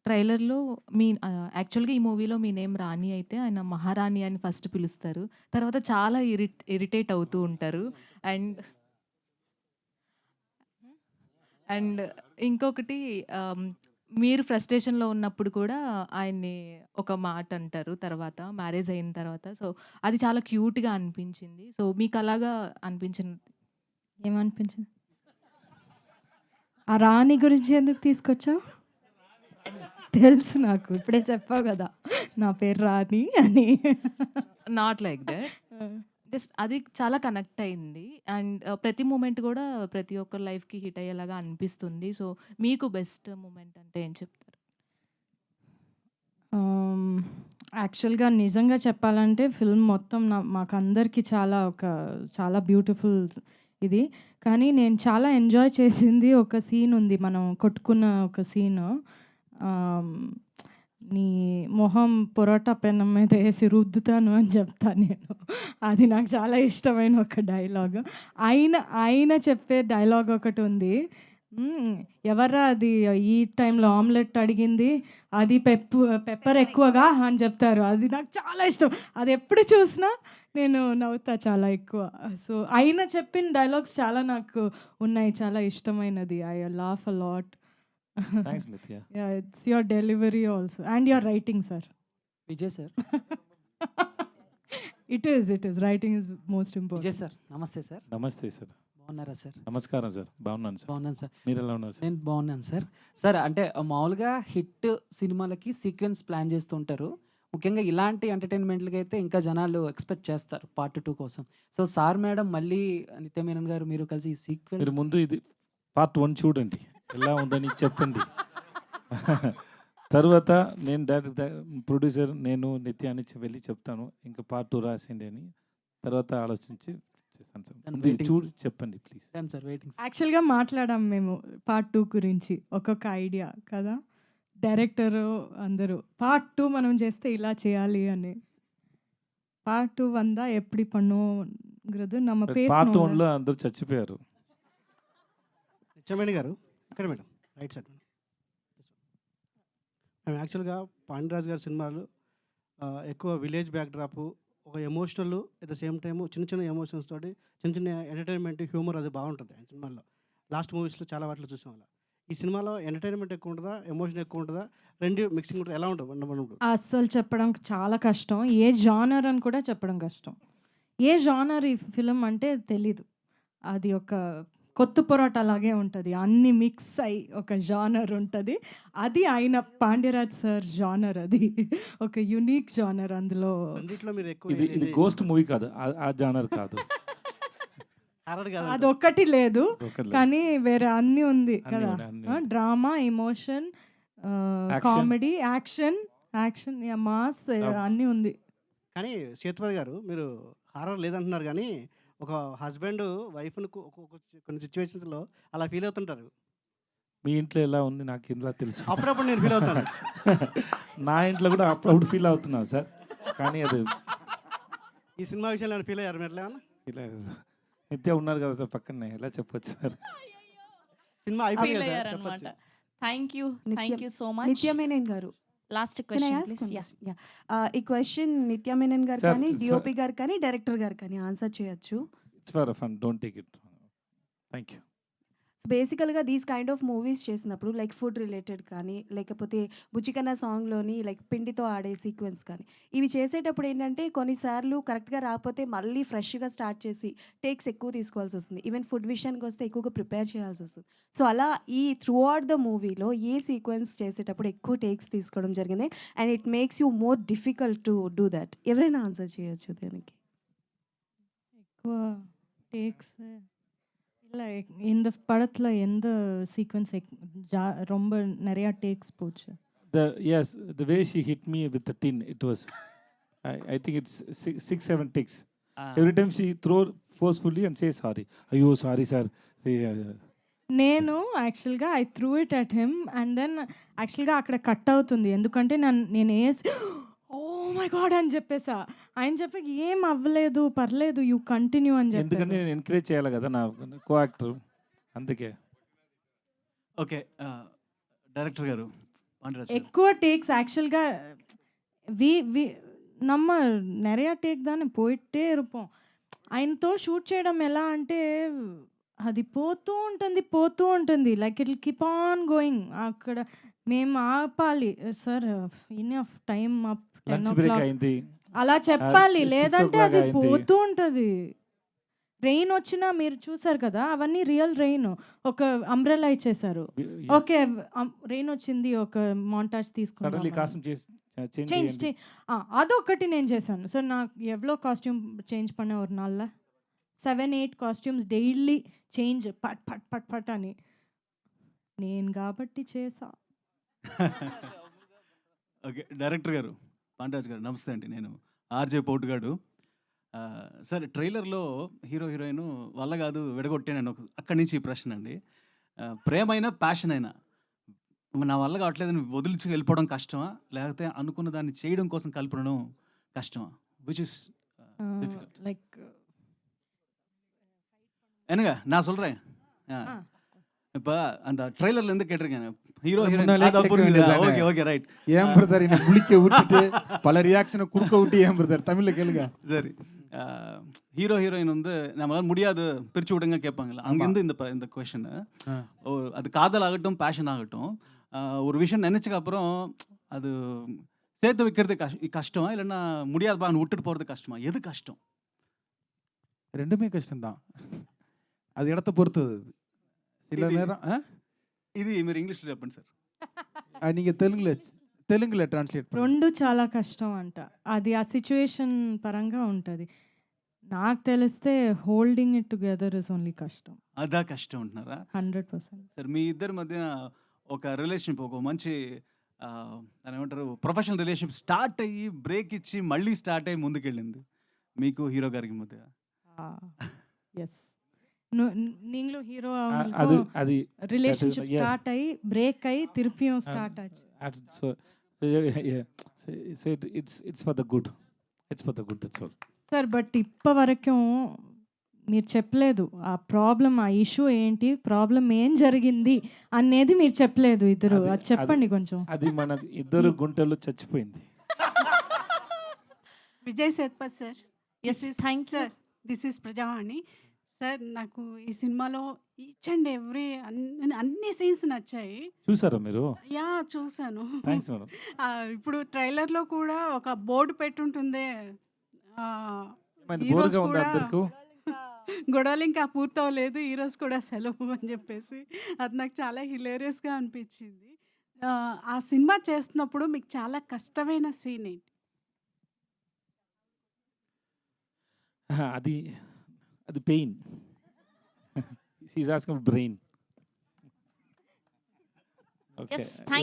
ట్రైలర్‌లో యాక్చువల్‌గా ఈ మూవీలో మీ నేమ్ రాణి అయితే ఆయన మహారాణి అని ఫస్ట్ పిలుస్తారు. తర్వాత చాలా ఇరిటేట్ అవుతూ ఉంటారు. అండ్ అండ్ ఇంకొకటి ఆహ్, మీరు ఫ్రస్ట్రేషన్‌లో ఉన్నప్పుడు కూడా ఆయన్ని ఒక మాట అంటారు తర్వాత మ్యారేజ్ అయిన తర్వాత. సో, అది చాలా క్యూట్‌గా అనిపించింది. సో, మీకలాగా అనిపించింది ఏమనిపించింది? ఆ రాణి గురించి ఎందుకు తీసుకొచ్చావు? తెలుసు నాకు. ఇప్పుడే చెప్పావు గదా! నా పేరు రాణి అని. Not like that. జస్ట్ అది చాలా కనెక్ట్ అయింది. అండ్ ప్రతి మూమెంట్ గూడా ప్రతి ఒక్కరి లైఫ్‌కి హిట్ అయ్యేలాగా అనిపిస్తుంది. సో, మీకు బెస్ట్ మూమెంట్ అంటే ఏం చెప్తారు? ఆహ్, యాక్చువల్‌గా నిజంగా చెప్పాలంటే ఫిల్మ్ మొత్తం మాకందరికి చాలా బ్యూటిఫుల్ ఇది. కానీ నేను చాలా ఎంజాయ్ చేసింది ఒక సీన్ ఉంది. మనం కొట్టుకున్న ఒక సీను. ఆహ్, నీ మొహం పొరోటా పెనం మీద ఏసి రుద్దుతాను అని చెప్తా నేను. అది నాకు చాలా ఇష్టమైన ఒక డైలాగ్. ఆయన ఆయన చెప్పే డైలాగ్ ఒకటుంది. హ్మ్. ఎవర్రా అది ఈ టైంలో ఆమ్లెట్ అడిగింది? అది పెప్పర్ ఎక్కువగా అని చెప్తారు. అది నాకు చాలా ఇష్టం. అది ఎప్పుడు చూసినా నేను నవ్వుతా చాలా ఎక్కువ. సో, ఆయన చెప్పిన డైలాగ్స్ చాలా నాకు ఉన్నాయి. చాలా ఇష్టమైనది. I laugh a lot. Thanks Nitya. Yeah! It's your delivery also and your writing sir. Vijay sir. It is. Writing is most Vijay important. Sir. నమస్తే సార్. నమస్తే సార్. బాగున్నారా సార్? నమస్కారం సార్. బాగున్నాను సార్. బాగున్నాను సార్. మీరు ఎలా ఉన్నారు సార్? నేను బాగున్నాను సార్. సార్ అంటే మామూలుగా హిట్ సినిమాలకి సీక్వెన్స్ ప్లాన్ చేస్తూ ఉంటారు. ముఖ్యంగా ఇలాంటి ఎంటర్‌టైన్‌మెంట్‌లకైతే ఇంకా జనాలు ఎక్స్‌పెక్ట్ చేస్తారు పార్ట్ 2 కోసం. సో, సార్ మేడం మళ్ళీ నిత్య మీనన్ గారు మీరు కలిసి ఈ సీక్వెన్స్ మీరు ముందు ఇది పార్ట్ 1 చూడండి. ఎలా ఉందని చెప్పండి. తర్వాత నేను డైరెక్టర్ ప్రొడ్యూసర్ నేను నిత్య అని వెళ్ళి చెప్తాను. ఇంకా పార్ట్ 2 రాసేయండి అని. తర్వాత ఆలోచించి చేస్తాను సార్. Done, ముందు ఇది waiting, చూసి చెప్పండి please. Done sir. Waiting sir. యాక్చువల్‌గా మాట్లాడాం మేము పార్ట్ 2 గురించి. ఒక్కొక్క ఐడియా కదా! డైరెక్టరు అందరూ. పార్ట్ 2 మనం చేస్తే ఇలా చేయాలి అని. పార్ట్ 2 வந்தா எப்படி பண்ணுங்கிறது நம்ம పార్ట్ பேசணும். 1లో అందరూ చచ్చిపోయారు. నిత్యమేణి గారు ఇక్కడ మేడం రైట్ సైడ్ మేడం. మేము యాక్చువల్గా పాండిరాజు గారి సినిమాలు ఎక్కువ విలేజ్ బ్యాక్డ్రాప్ ఒక emotional at the same time చిన్న చిన్న ఎమోషన్స్ తోటి చిన్న చిన్న ఎంటర్టైన్మెంట్ హ్యూమర్ అది బాగుంటుంది ఆయన సినిమాల్లో. లాస్ట్ మూవీస్లో చాలా వాటిలో చూసాం అలా. ఈ సినిమాలో ఎంటర్టైన్మెంట్ ఎక్కువ ఉంటుందా, ఎమోషన్ ఎక్కువ ఉంటుందా, రెండు మిక్సింగ్ ఉంటుంది, ఎలా ఉంటుంది ఉండదు? అస్సలు చెప్పడం చాలా కష్టం. ఏ జానర్ అని కూడా చెప్పడం కష్టం. ఏ జానర్ ఈ ఫిల్మ్ అంటే తెలీదు. అది ఒక కొత్తు పొరాటా లాగే ఉంటది. అన్నీ మిక్స్ అయ్యి ఒక జానర్ ఉంటది. అది ఆయన పాండ్యరాజ్ సార్ జానర్ అది. ఒక యూనిక్ జానర్ అందులో. రెండిట్లో మీరు ఎక్కువ ఇది ఇది గోస్ట్ మూవీ కాదు. ఆ జానర్ కాదు. హారర్ కాదు అదొక్కటి లేదు. ఒకటి కానీ వేరే అన్నీ ఉంది అన్నీ కదా! ఉన్నాయి, అన్నీ ఉన్నాయి. Drama, emotion, action. Comedy, action mass అన్నీ ఉంది. కానీ సేతుపతి గారు మీరు హారర్ లేదంటున్నారు కానీ ఒక హస్బెండ్ వైఫ్ని కొన్ని సిచ్యువేషన్స్లో అలా ఫీల్ అవుతుంటారు. మీ ఇంట్లో ఎలా ఉంది నాకు ఇందులో తెలుసు. అప్పుడప్పుడు నేను ఫీల్ అవుతాను. నా ఇంట్లో కూడా అప్పుడప్పుడు ఫీల్ అవుతున్నాను సార్. కానీ అది ఈ సినిమా విషయంలో నేను ఫీల్ అయ్యారు మీరు ఎట్లా ఏమన్నా? ఇలా నిత్య ఉన్నారు కదా సార్ పక్కనే ఎలా చెప్పొచ్చు సార్. సినిమా ఫీల్ అయిపోయింది సార్ అయ్యారనమాట. చెప్పొచ్చు. Thank you so much. నిత్య మేనన్ గారు, last can I question ask please. One yeah. Question? ఈ క్వశ్చన్ నిత్య మేనన్ గారు Sir, కానీ, sir. డిఓపి గారు కానీ, డైరెక్టర్ గారు కానీ ఆన్సర్ చేయొచ్చు. It's for fun don't take it. Thank you. బేసికల్గా దీస్ కైండ్ ఆఫ్ మూవీస్ చేసినప్పుడు లైక్ ఫుడ్ రిలేటెడ్ కానీ, లేకపోతే బుచ్చికన్న సాంగ్లోని లైక్ పిండితో ఆడే సీక్వెన్స్ కానీ, ఇవి చేసేటప్పుడు ఏంటంటే కొన్నిసార్లు కరెక్ట్గా రాకపోతే మళ్ళీ ఫ్రెష్గా స్టార్ట్ చేసి టేక్స్ ఎక్కువ తీసుకోవాల్సి వస్తుంది. ఈవెన్ ఫుడ్ విషయానికి వస్తే ఎక్కువగా ప్రిపేర్ చేయాల్సి వస్తుంది. సో అలా ఈ త్రూ అవుట్ ద మూవీలో ఏ సీక్వెన్స్ చేసేటప్పుడు ఎక్కువ టేక్స్ తీసుకోవడం జరిగింది and it makes you more difficult to do that? ఎవరైనా ఆన్సర్ చేయొచ్చు దానికి. ఎక్కువ టేక్స్ இல்ல இந்த படத்துல எந்த சீக்வென்ஸ் ரொம்ப நிறைய டேக்ஸ் போச்சு? Yes, the way she hit me with the tin, it was I think it's 6-7 ticks. Every time she throw forcefully and say sorry. Ayyo sorry sir. నేను యాక్చువల్గా I threw it at him and then యాక్చువల్గా అక్కడ cut అవుతుంది. ఎందుకంటే నేను వేసి oh my God అని చెప్పేసా. ఆయన చెప్పి ఏం అవ్వలేదు పర్లేదు యూ కంటిన్యూ అని ఎందుకంటే చెప్పి. నేను ఎంకరేజ్ చేయాలి కదా నా కో యాక్టర్, అందుకే. ఓకే. డైరెక్టర్ గారు, பாண்டியராஜ் గారు. ఎక్కువ టేక్స్ యాక్చుவల్గా వి நம்ம நிறையா டேக் தானே போயிட்டே இருப்போம். ఆయనతో షూట్ చేయడం ఎలా అంటే అది పోతూ ఉంటుంది. Like it will keep on going. అక్కడ మేము ఆపాలి. Sir enough time up lunch break 10:00 అయింది. అలా చెప్పాలి. 6 లేదంటే o'clock అది అయింది. పోతూ ఉంటది. రెయిన్ వచ్చినా మీరు చూసారు కదా! అవన్నీ రియల్ రెయిన్. ఒక అంబ్రెల్లా ఇచ్చేసారు. ఓకే. రెయిన్ వచ్చింది. ఒక మాంటాజ్ తీసుకుందాం సడన్లీ అని. కాస్ట్యూమ్ చేంజ్ చేంజ్ చేయండి. అదొక్కటి నేను చేశాను. సార్ నాకు ఎవ్వలో కాస్ట్యూమ్ చేంజ్ பண்ண ஒரு நாள்ல 7, 8 కాస్ట్యూమ్స్ డైలీ చేంజ్ పట్ పట్ పట్ పట్ అని. నేను కాబట్టి చేసా. ఓకే. డైరెక్టర్ గారు, పాండిరాజ్ గారు నమస్తే అండి. నేను ఆర్‌జే పోటుగాడు. సార్ ట్రైలర్‌లో హీరో, హీరోయిన్ వల్ల కాదు విడగొట్టానని అక్కడి నుంచి ఈ ప్రశ్న అండి. ప్రేమైనా, ప్యాషన్ అయినా నా వల్ల కావట్లేదని వదిలించి వెళ్ళిపోవడం కష్టమా? లేకపోతే అనుకున్న దాన్ని చేయడం కోసం కలుపుకోవడం కష్టమా? Which is difficult? లైక్ என்னங்க நான் சொல்றேன். இப்ப அந்த ட்ரெய்லர்ல இருந்து கேட்டிருக்கேன். ஹீரோ ஹீரோயின் முன்னாலே அத கேட்க புரியுது. வேண்டியதுதானே. Okay okay right. ஏன் பிரதர் என்ன முழிக்க விட்டுட்டு பல ரியாக்ஷனை கொடுக்க விட்டு ஏன் பிரதர் தமிழ்ல கேளுங்க. சரி. ஹீரோ ஹீரோயின் வந்து நம்மளால முடியாது பிரிச்சு விடுங்க கேட்பாங்கல்ல. அங்கிருந்து இந்த கொஸ்டின். அது காதல் ஆகட்டும், பேஷன் ஆகட்டும், ஒரு விஷயம் நினைச்சதுக்கு அப்புறம் அது சேர்த்து வைக்கிறது கஷ்டமா இல்லைன்னா முடியாதுப்பான்னு விட்டுட்டு போறது கஷ்டமா? எது கஷ்டம்? ரெண்டுமே கஷ்டம்தான். அது இடத்த பொறுத்தது. சில ఇది- நேரம் ఇది మీరు ఇంగ్లీష్లో చెప్పండి సార్. நீங்க தெலுங்குல ట్రాన్స్లేట్ 2 చాలా కష్టం అంట. అది ఆ సిచ్యుయేషన్ పరంగా ఉంటది. నాకు తెలిస్తే holding it together is only కష్టం. అదా కష్టం అంటున్నారా? 100%. సార్ మీ ఇద్దరి మధ్య ఒక రిలేషన్షిప్, ఒక మంచి దాని ఏమంటారు ప్రొఫెషనల్ రిలేషన్షిప్ స్టార్ట్ అయ్యి బ్రేక్ ఇచ్చి మళ్ళీ స్టార్ట్ అయ్యి ముందుకెళ్ళింది మీకు హీరో గారికి మధ్య. ఎస్. நீங்களும் ஹீரோ అది அவங்களுக்கும் అది ரிலேஷன்ஷிப் yeah. ஸ்டார்ட் ஆகி பிரேக் ஆகி திருப்பியும் ஸ்டார்ட் ஆச்சு. so it's for the good. It's for the good, that's all. Sir but ఇప్పటి వరకు మీరు చెప్పలేదు ఆ ప్రాబ్లం, ఆ ఇష్యూ ఏంటి, ప్రాబ్లం ఏం జరిగింది అనేది మీరు చెప్పలేదు ఇద్దరు. అది- అది చెప్పండి కొంచెం. అది మన ఇద్దరు గుంటల్లో చచ్చిపోయింది. Vijay Sethupathi sir. Yes, thank you. Sir this is Prajavani sir. నాకు ఈ సినిమాలో ఈచ్ అండ్ ఎవ్రీ అన్ని సీన్స్ నచ్చాయి. చూసారా మీరు? యా చూశాను. Thanks madam. ఇప్పుడు ట్రైలర్లో కూడా ఒక బోర్డు పెట్టుంటుంది. ఏమైంది, ఈరోజు బోరుగా ఉందా కూడా అందరికీ? గొడవలు ఇంకా పూర్తవలేదు, ఈరోజు కూడా సెలవు అని చెప్పేసి అది నాకు చాలా హిలేరియస్గా అనిపించింది. ఆ సినిమా చేస్తున్నప్పుడు మీకు చాలా కష్టమైన సీన్ ఏంటి? అది pain. She's asking brain. Okay. Yes, thank